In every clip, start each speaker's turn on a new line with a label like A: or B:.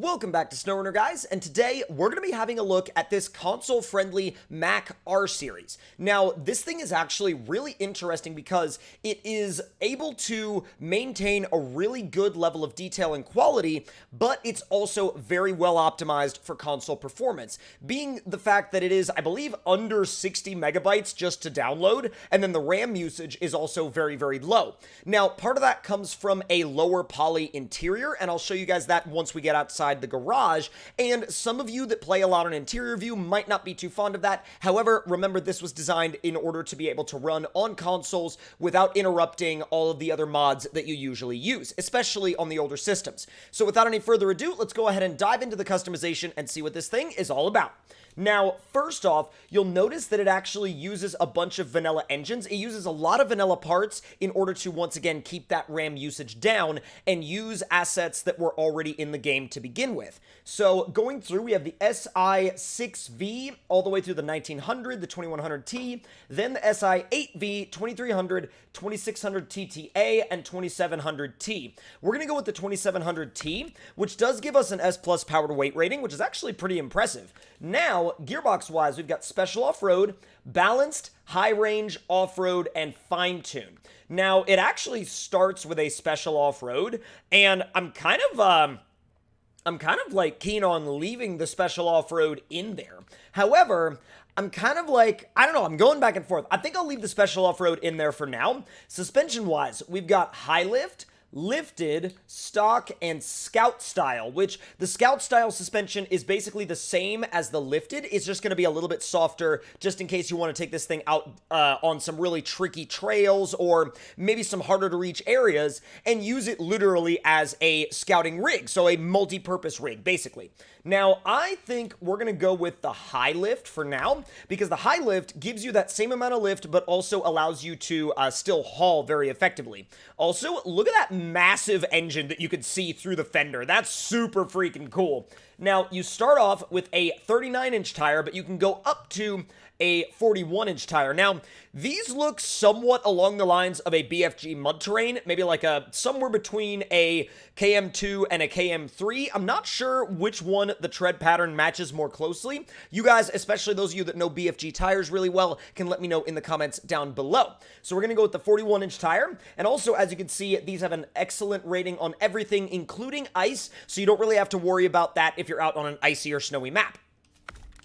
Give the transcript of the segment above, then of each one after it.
A: Welcome back to SnowRunner, guys, and today we're going to be having a look at this console-friendly Mack R series. Now, this thing is actually really interesting because it is able to maintain a really good level of detail and quality, but it's also very well optimized for console performance, being the fact that it is, I believe, under 60 megabytes just to download, and then the RAM usage is also very, very low. Now, part of that comes from a lower poly interior, and I'll show you guys that once we get outside the garage, and some of you that play a lot on interior view might not be too fond of that. However, remember, this was designed in order to be able to run on consoles without interrupting all of the other mods that you usually use, especially on the older systems. So without any further ado, let's go ahead and dive into the customization and see what this thing is all about. Now, first off, you'll notice that it actually uses a bunch of vanilla engines. It uses a lot of vanilla parts in order to, once again, keep that RAM usage down and use assets that were already in the game to begin with. So, going through, we have the SI6V all the way through the 1900, the 2100T, then the SI8V, 2300, 2600 TTA, and 2700T. We're going to go with the 2700T, which does give us an S Plus power to weight rating, which is actually pretty impressive. Now, gearbox-wise, we've got special off-road, balanced, high-range, off-road, and fine-tune. Now, it actually starts with a special off-road, and I'm kind of like keen on leaving the special off-road in there. However, I'm kind of like, I don't know, I'm going back and forth. I think I'll leave the special off-road in there for now. Suspension-wise, we've got high lift, lifted, stock, and scout style, which the scout style suspension is basically the same as the lifted. It's just going to be a little bit softer just in case you want to take this thing out on some really tricky trails or maybe some harder to reach areas and use it literally as a scouting rig, so a multi-purpose rig basically. Now, I think we're going to go with the high lift for now because the high lift gives you that same amount of lift but also allows you to still haul very effectively. Also, look at that massive engine that you could see through the fender. That's super freaking cool. Now, you start off with a 39-inch tire, but you can go up to a 41-inch tire. Now, these look somewhat along the lines of a BFG mud terrain, maybe like somewhere between a KM2 and a KM3. I'm not sure which one the tread pattern matches more closely. You guys, especially those of you that know BFG tires really well, can let me know in the comments down below. So we're going to go with the 41-inch tire, and also, as you can see, these have an excellent rating on everything, including ice, so you don't really have to worry about that if you're out on an icy or snowy map.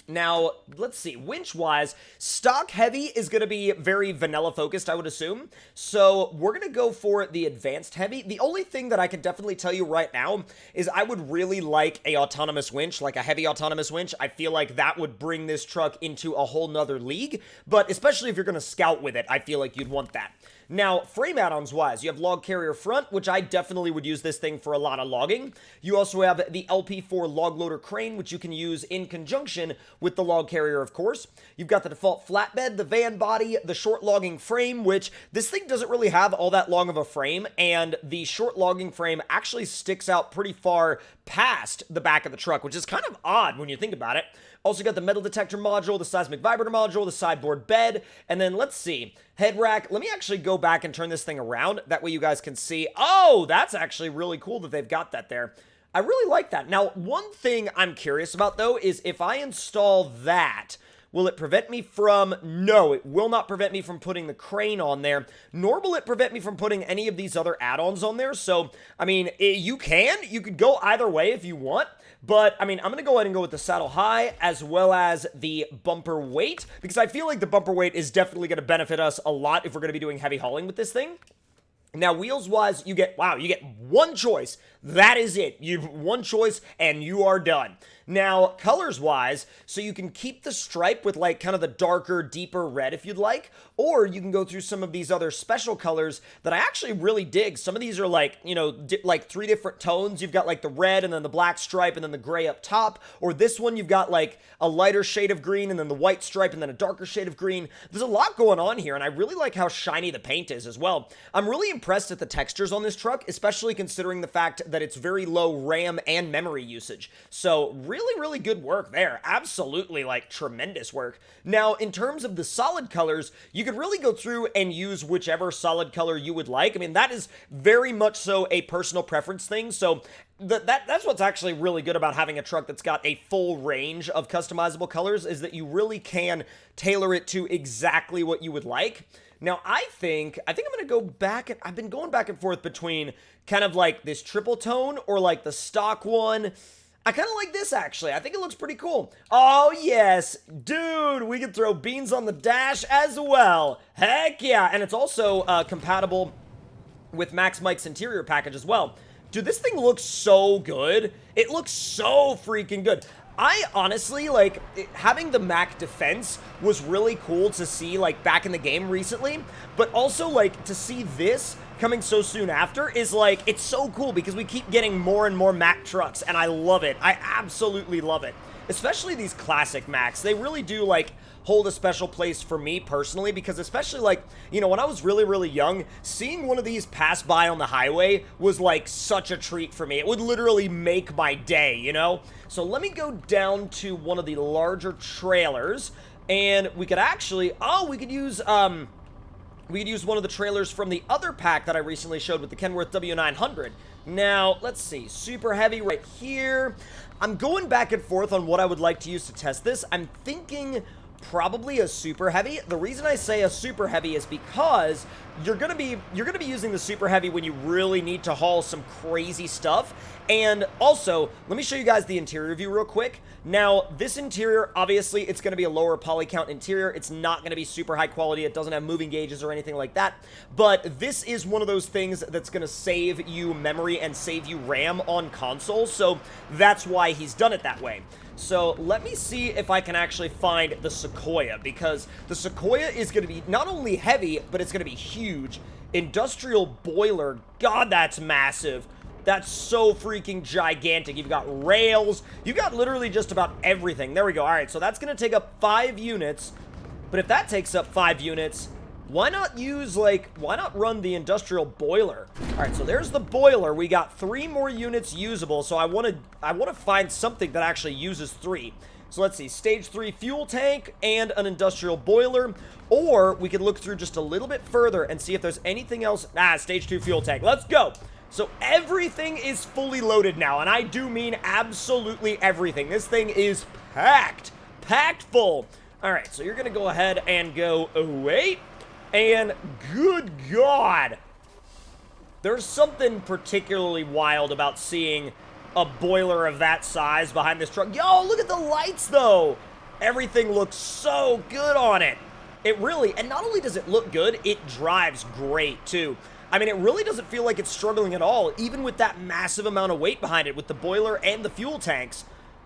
A: Now, let's see, winch-wise, stock heavy is going to be very vanilla-focused, I would assume, so we're going to go for the advanced heavy. The only thing that I can definitely tell you right now is I would really like a autonomous winch, like a heavy autonomous winch. I feel like that would bring this truck into a whole nother league, but especially if you're going to scout with it, I feel like you'd want that. Now, frame add-ons wise, you have log carrier front, which I definitely would use this thing for a lot of logging. You also have the LP4 log loader crane, which you can use in conjunction with the log carrier, of course. You've got the default flatbed, the van body, the short logging frame, which this thing doesn't really have all that long of a frame, and the short logging frame actually sticks out pretty far past the back of the truck, which is kind of odd when you think about it. Also got the metal detector module, the seismic vibrator module, the sideboard bed, and then let's see, head rack. Let me actually go back and turn this thing around. That way you guys can see. Oh, that's actually really cool that they've got that there. I really like that. Now, one thing I'm curious about, though, is if I install that, will it prevent me from... No, it will not prevent me from putting the crane on there, nor will it prevent me from putting any of these other add-ons on there. So, I mean, you could go either way if you want, but, I mean, I'm going to go ahead and go with the saddle high as well as the bumper weight, because I feel like the bumper weight is definitely going to benefit us a lot if we're going to be doing heavy hauling with this thing. Now, wheels-wise, you get one choice. That is it. You've one choice, and you are done. Now, colors-wise, so you can keep the stripe with, like, kind of the darker, deeper red if you'd like, or you can go through some of these other special colors that I actually really dig. Some of these are, like, you know, like 3 different tones. You've got, like, the red and then the black stripe and then the gray up top, or this one you've got, like, a lighter shade of green and then the white stripe and then a darker shade of green. There's a lot going on here, and I really like how shiny the paint is as well. I'm really impressed at the textures on this truck, especially considering the fact that it's very low RAM and memory usage. So, really, really good work there. Absolutely, like, tremendous work. Now, in terms of the solid colors, you could really go through and use whichever solid color you would like. I mean, that is very much so a personal preference thing, so that's what's actually really good about having a truck that's got a full range of customizable colors, is that you really can tailor it to exactly what you would like. Now, I think I'm going to go back, and I've been going back and forth between kind of like this triple tone or like the stock one. I kind of like this, actually. I think it looks pretty cool. Oh, yes. Dude, we can throw beans on the dash as well. Heck yeah. And it's also compatible with Max Mike's interior package as well. Dude, this thing looks so good. It looks so freaking good. I honestly, like, having the Mack defense was really cool to see, like, back in the game recently, but also, like, to see this coming so soon after is, like, it's so cool because we keep getting more and more Mack trucks, and I love it. I absolutely love it. Especially these classic Macks. They really do, like, hold a special place for me personally, because especially, like, you know, when I was really, really young, seeing one of these pass by on the highway was, like, such a treat for me. It would literally make my day, you know? So let me go down to one of the larger trailers, and we could actually, we could use one of the trailers from the other pack that I recently showed with the Kenworth W900. Now, let's see, super heavy right here. I'm going back and forth on what I would like to use to test this. I'm thinking probably a super heavy. The reason I say a super heavy is because you're gonna be using the super heavy when you really need to haul some crazy stuff. And also, let me show you guys the interior view real quick. Now, this interior, obviously, it's going to be a lower poly count interior. It's not going to be super high quality. It doesn't have moving gauges or anything like that. But this is one of those things that's going to save you memory and save you RAM on console. So that's why he's done it that way. So let me see if I can actually find the Sequoia, because the Sequoia is going to be not only heavy, but it's going to be huge. Industrial boiler. God, that's massive. That's so freaking gigantic. You've got rails. You've got literally just about everything. There we go. All right, so that's going to take up 5 units. But if that takes up 5 units, why not use, like, why not run the industrial boiler? All right, so there's the boiler. We got 3 more units usable, so I want to find something that actually uses 3. So let's see, stage 3 fuel tank and an industrial boiler. Or we could look through just a little bit further and see if there's anything else. Stage 2 fuel tank. Let's go. So everything is fully loaded now, and I do mean absolutely everything. This thing is packed full. All right, so you're going to go ahead and go, wait, and good God. There's something particularly wild about seeing a boiler of that size behind this truck. Yo, look at the lights, though. Everything looks so good on it. It really, and not only does it look good, it drives great, too. I mean, it really doesn't feel like it's struggling at all, even with that massive amount of weight behind it, with the boiler and the fuel tanks.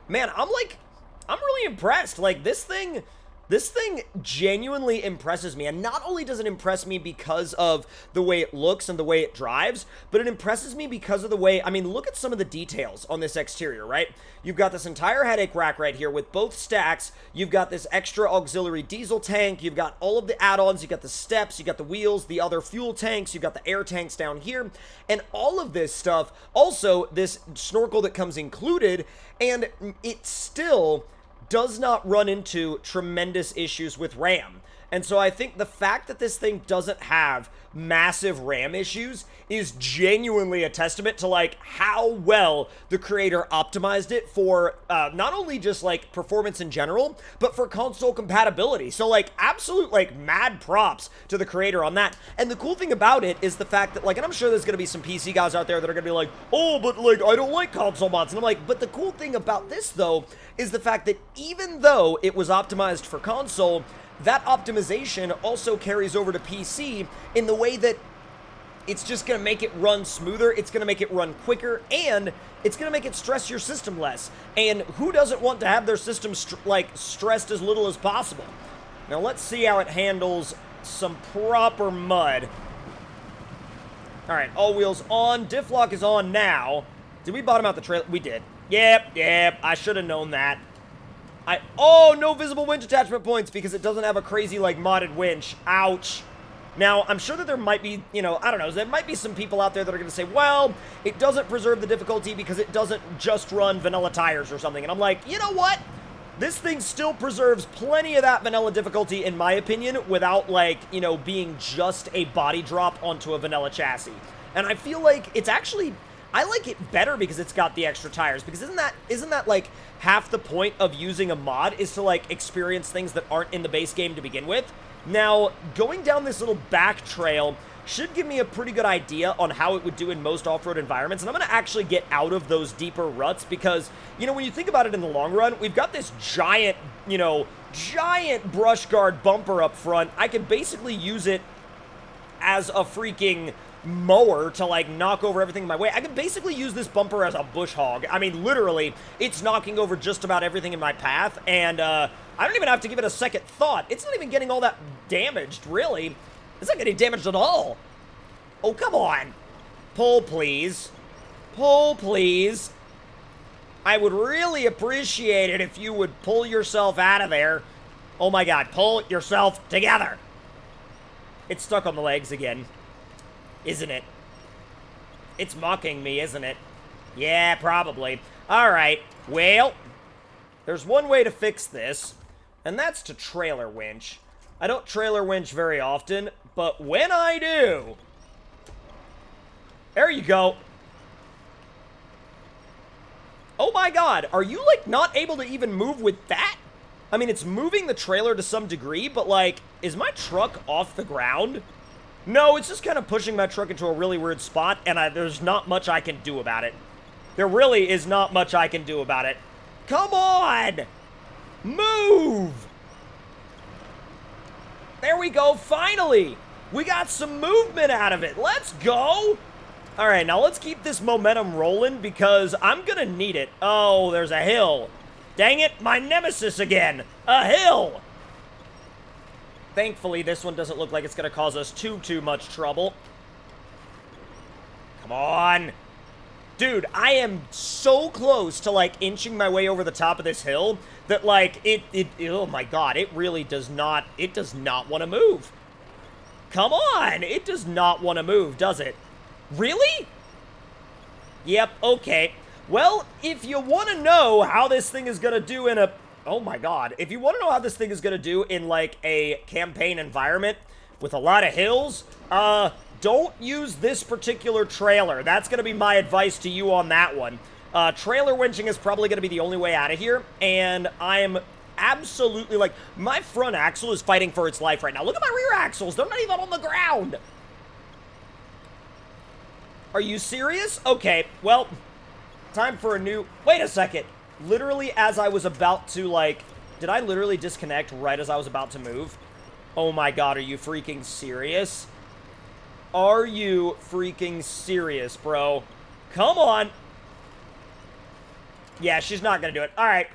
A: Man, I'm really impressed. Like, this thing genuinely impresses me. And not only does it impress me because of the way it looks and the way it drives, but it impresses me because of the way, I mean, look at some of the details on this exterior, right? You've got this entire headache rack right here with both stacks. You've got this extra auxiliary diesel tank. You've got all of the add-ons. You've got the steps. You've got the wheels, the other fuel tanks. You've got the air tanks down here. And all of this stuff, also this snorkel that comes included, and it still does not run into tremendous issues with RAM. And so I think the fact that this thing doesn't have massive RAM issues is genuinely a testament to, like, how well the creator optimized it for not only just, like, performance in general, but for console compatibility. So, like, absolute, like, mad props to the creator on that. And the cool thing about it is the fact that, like, and I'm sure there's gonna be some PC guys out there that are gonna be like, oh, but, like, I don't like console mods. And I'm like, but the cool thing about this, though, is the fact that even though it was optimized for console, that optimization also carries over to PC in the way that it's just going to make it run smoother, it's going to make it run quicker, and it's going to make it stress your system less. And who doesn't want to have their system stressed as little as possible? Now let's see how it handles some proper mud. All right, all wheels on. Diff lock is on now. Did we bottom out the trailer? We did. Yep, I should have known that. Oh, no visible winch attachment points because it doesn't have a crazy, like, modded winch. Ouch. Now, I'm sure that there might be, you know, I don't know, there might be some people out there that are going to say, well, it doesn't preserve the difficulty because it doesn't just run vanilla tires or something. And I'm like, you know what? This thing still preserves plenty of that vanilla difficulty, in my opinion, without, like, you know, being just a body drop onto a vanilla chassis. And I feel like it's actually, I like it better because it's got the extra tires. Because isn't that like, half the point of using a mod is to, like, experience things that aren't in the base game to begin with? Now, going down this little back trail should give me a pretty good idea on how it would do in most off-road environments, and I'm going to actually get out of those deeper ruts because, you know, when you think about it in the long run, we've got this giant, you know, giant brush guard bumper up front. I could basically use it as a freaking mower to, like, knock over everything in my way. I could basically use this bumper as a bush hog. I mean, literally, it's knocking over just about everything in my path, and I don't even have to give it a second thought. It's not even getting all that damaged, really. It's not getting damaged at all. Oh, come on. Pull, please. Pull, please. I would really appreciate it if you would pull yourself out of there. Oh my god, pull yourself together. It's stuck on the legs again. Isn't it? It's mocking me, isn't it? Yeah, probably. Alright, well, there's one way to fix this, and that's to trailer winch. I don't trailer winch very often, but when I do... There you go. Oh my god, are you, like, not able to even move with that? I mean, it's moving the trailer to some degree, but, like, is my truck off the ground? No, it's just kind of pushing my truck into a really weird spot, and there's not much I can do about it. There really is not much I can do about it. Come on! Move! There we go, finally! We got some movement out of it. Let's go! Alright, now let's keep this momentum rolling because I'm gonna need it. Oh, there's a hill. Dang it, my nemesis again. A hill! Thankfully, this one doesn't look like it's gonna cause us too much trouble. Come on. Dude, I am so close to, like, inching my way over the top of this hill that, like, oh my god, it really does not want to move. Come on, it does not want to move, does it? Really? Yep, okay. Well, if you want to know how this thing is going to do in a... Oh my god. If you want to know how this thing is going to do in, like, a campaign environment with a lot of hills, don't use this particular trailer. That's going to be my advice to you on that one. Trailer winching is probably going to be the only way out of here, and I'm absolutely, like, my front axle is fighting for its life right now. Look at my rear axles. They're not even on the ground. Are you serious? Okay, well, time for a new... Wait a second. Literally, as I was about to, like... Did I literally disconnect right as I was about to move? Oh my god, are you freaking serious? Are you freaking serious, bro? Come on. Yeah, she's not gonna do it. Alright.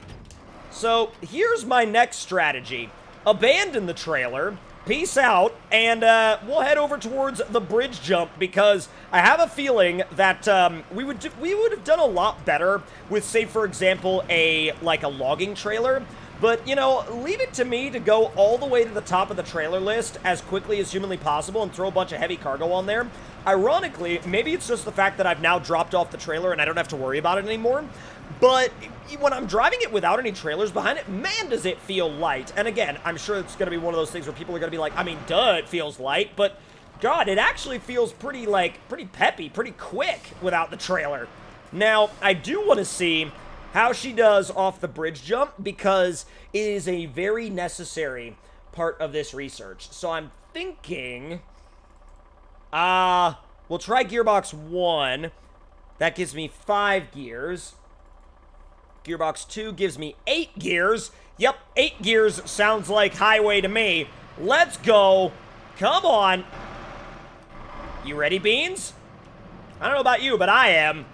A: So, here's my next strategy. Abandon the trailer... Peace out, and we'll head over towards the bridge jump because I have a feeling that we would have done a lot better with, say, for example, a logging trailer. But, you know, leave it to me to go all the way to the top of the trailer list as quickly as humanly possible and throw a bunch of heavy cargo on there. Ironically, maybe it's just the fact that I've now dropped off the trailer and I don't have to worry about it anymore. But when I'm driving it without any trailers behind it, man, does it feel light. And again, I'm sure it's going to be one of those things where people are going to be like, I mean, duh, it feels light. But, God, it actually feels pretty peppy, pretty quick without the trailer. Now, I do want to see how she does off the bridge jump because it is a very necessary part of this research. So I'm thinking, we'll try gearbox 1. That gives me 5 gears. Gearbox 2 gives me 8 gears. Yep, 8 gears sounds like highway to me. Let's go. Come on. You ready, Beans? I don't know about you, but I am.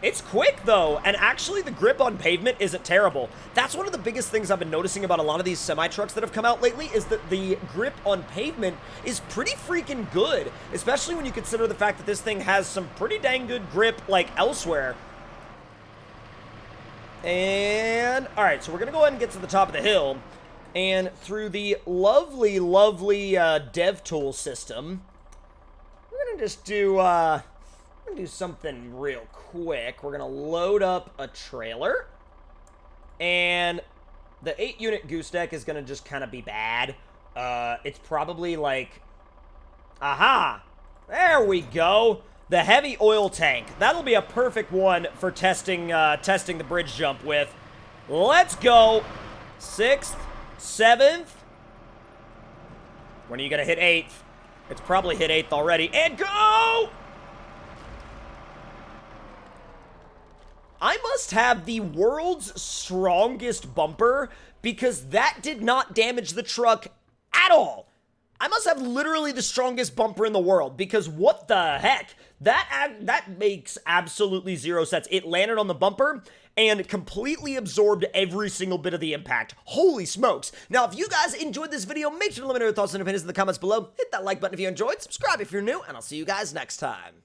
A: It's quick, though, and actually the grip on pavement isn't terrible. That's one of the biggest things I've been noticing about a lot of these semi-trucks that have come out lately is that the grip on pavement is pretty freaking good, especially when you consider the fact that this thing has some pretty dang good grip, like, elsewhere. And, alright, so we're gonna go ahead and get to the top of the hill. And through the lovely, lovely dev tool system, we're gonna just do something real quick. We're gonna load up a trailer, and the 8-unit goose deck is gonna just kind of be bad. It's probably like, aha, there we go. The heavy oil tank. That'll be a perfect one for testing the bridge jump with. Let's go. 6th, 7th. When are you gonna hit 8th? It's probably hit 8th already. And go! I must have the world's strongest bumper because that did not damage the truck at all. I must have literally the strongest bumper in the world because what the heck? That makes absolutely zero sense. It landed on the bumper and completely absorbed every single bit of the impact. Holy smokes. Now, if you guys enjoyed this video, make sure to let me know your thoughts and opinions in the comments below. Hit that like button if you enjoyed, subscribe if you're new, and I'll see you guys next time.